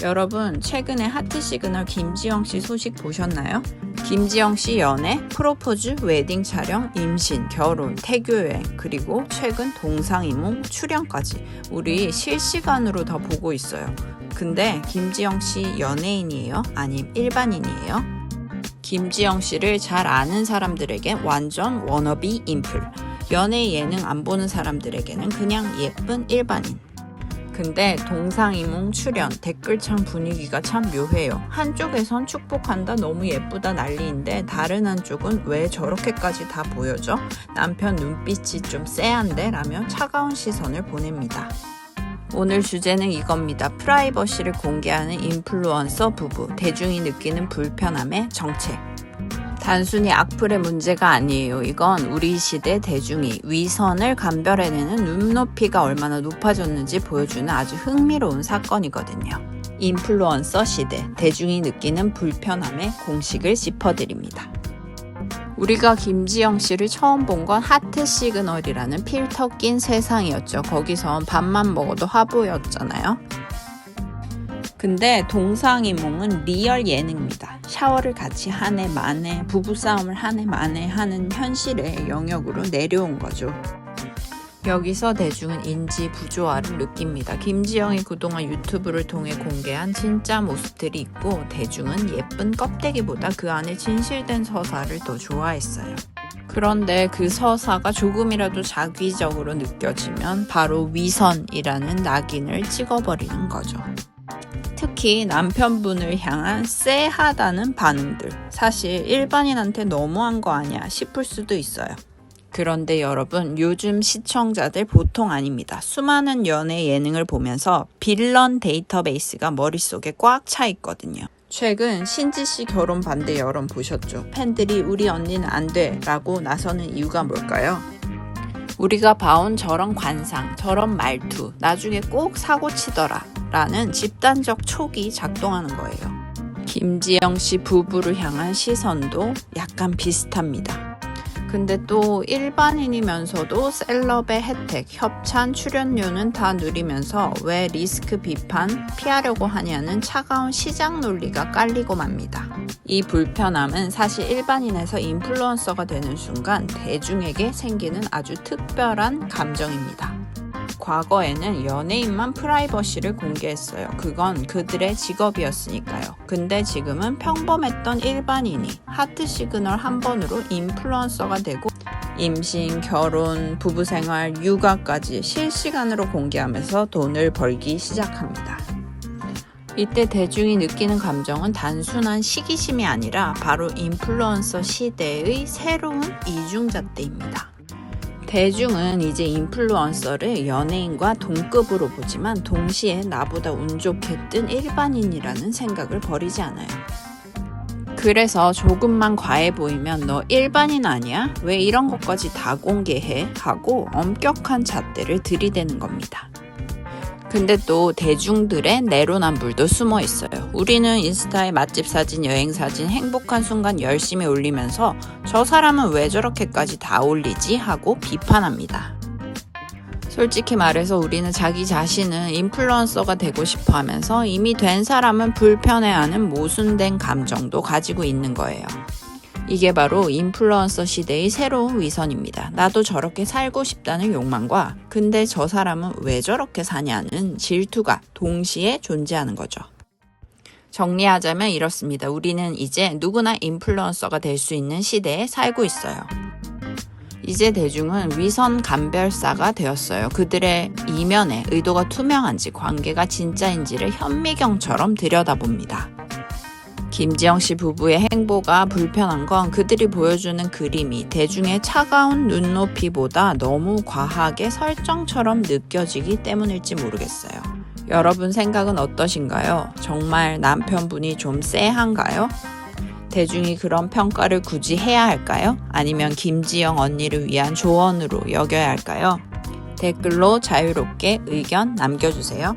여러분, 최근에 하트 시그널 김지영 씨 소식 보셨나요? 김지영 씨 연애, 프로포즈, 웨딩 촬영, 임신, 결혼, 태교 여행, 그리고 최근 동상이몽, 출연까지 우리 실시간으로 다 보고 있어요. 근데 김지영 씨 연예인이에요? 아님 일반인이에요? 김지영 씨를 잘 아는 사람들에게 완전 워너비 인플, 연예 예능 안 보는 사람들에게는 그냥 예쁜 일반인. 근데 동상이몽 출연, 댓글창 분위기가 참 묘해요. 한쪽에선 축복한다, 너무 예쁘다 난리인데 다른 한쪽은 왜 저렇게까지 다 보여줘? 남편 눈빛이 좀 쎄한데? 라며 차가운 시선을 보냅니다. 오늘 주제는 이겁니다. 프라이버시를 공개하는 인플루언서 부부, 대중이 느끼는 불편함의 정체. 단순히 악플의 문제가 아니에요. 이건 우리 시대 대중이 위선을 감별해내는 눈높이가 얼마나 높아졌는지 보여주는 아주 흥미로운 사건이거든요. 인플루언서 시대, 대중이 느끼는 불편함의 공식을 짚어드립니다. 우리가 김지영 씨를 처음 본 건 하트 시그널이라는 필터 낀 세상이었죠. 거기선 밥만 먹어도 화보였잖아요. 근데 동상이몽은 리얼 예능입니다. 샤워를 같이 한 해 만에, 부부싸움을 한 해 만에 하는 현실의 영역으로 내려온 거죠. 여기서 대중은 인지 부조화를 느낍니다. 김지영이 그동안 유튜브를 통해 공개한 진짜 모습들이 있고 대중은 예쁜 껍데기보다 그 안에 진실된 서사를 더 좋아했어요. 그런데 그 서사가 조금이라도 자기적으로 느껴지면 바로 위선이라는 낙인을 찍어버리는 거죠. 특히 남편분을 향한 쎄하다는 반응들, 사실 일반인한테 너무한 거 아니야 싶을 수도 있어요. 그런데 여러분, 요즘 시청자들 보통 아닙니다. 수많은 연애 예능을 보면서 빌런 데이터베이스가 머릿속에 꽉 차 있거든요. 최근 신지씨 결혼 반대 여론 보셨죠? 팬들이 우리 언니는 안 돼 라고 나서는 이유가 뭘까요? 우리가 봐온 저런 관상, 저런 말투, 나중에 꼭 사고 치더라 라는 집단적 촉이 작동하는 거예요. 김지영 씨 부부를 향한 시선도 약간 비슷합니다. 근데 또 일반인이면서도 셀럽의 혜택, 협찬, 출연료는 다 누리면서 왜 리스크 비판 피하려고 하냐는 차가운 시장 논리가 깔리고 맙니다. 이 불편함은 사실 일반인에서 인플루언서가 되는 순간 대중에게 생기는 아주 특별한 감정입니다. 과거에는 연예인만 프라이버시를 공개했어요. 그건 그들의 직업이었으니까요. 근데 지금은 평범했던 일반인이 하트 시그널 한 번으로 인플루언서가 되고 임신, 결혼, 부부생활, 육아까지 실시간으로 공개하면서 돈을 벌기 시작합니다. 이때 대중이 느끼는 감정은 단순한 시기심이 아니라 바로 인플루언서 시대의 새로운 이중잣대입니다. 대중은 이제 인플루언서를 연예인과 동급으로 보지만 동시에 나보다 운 좋게 뜬 일반인이라는 생각을 버리지 않아요. 그래서 조금만 과해 보이면 너 일반인 아니야? 왜 이런 것까지 다 공개해? 하고 엄격한 잣대를 들이대는 겁니다. 근데 또 대중들의 내로남불도 숨어 있어요. 우리는 인스타에 맛집 사진, 여행 사진, 행복한 순간 열심히 올리면서 저 사람은 왜 저렇게까지 다 올리지? 하고 비판합니다. 솔직히 말해서 우리는 자기 자신은 인플루언서가 되고 싶어 하면서 이미 된 사람은 불편해하는 모순된 감정도 가지고 있는 거예요. 이게 바로 인플루언서 시대의 새로운 위선입니다. 나도 저렇게 살고 싶다는 욕망과 근데 저 사람은 왜 저렇게 사냐는 질투가 동시에 존재하는 거죠. 정리하자면 이렇습니다. 우리는 이제 누구나 인플루언서가 될 수 있는 시대에 살고 있어요. 이제 대중은 위선 감별사가 되었어요. 그들의 이면에 의도가 투명한지 관계가 진짜인지를 현미경처럼 들여다봅니다. 김지영 씨 부부의 행보가 불편한 건 그들이 보여주는 그림이 대중의 차가운 눈높이보다 너무 과하게 설정처럼 느껴지기 때문일지 모르겠어요. 여러분 생각은 어떠신가요? 정말 남편분이 좀 쎄한가요? 대중이 그런 평가를 굳이 해야 할까요? 아니면 김지영 언니를 위한 조언으로 여겨야 할까요? 댓글로 자유롭게 의견 남겨주세요.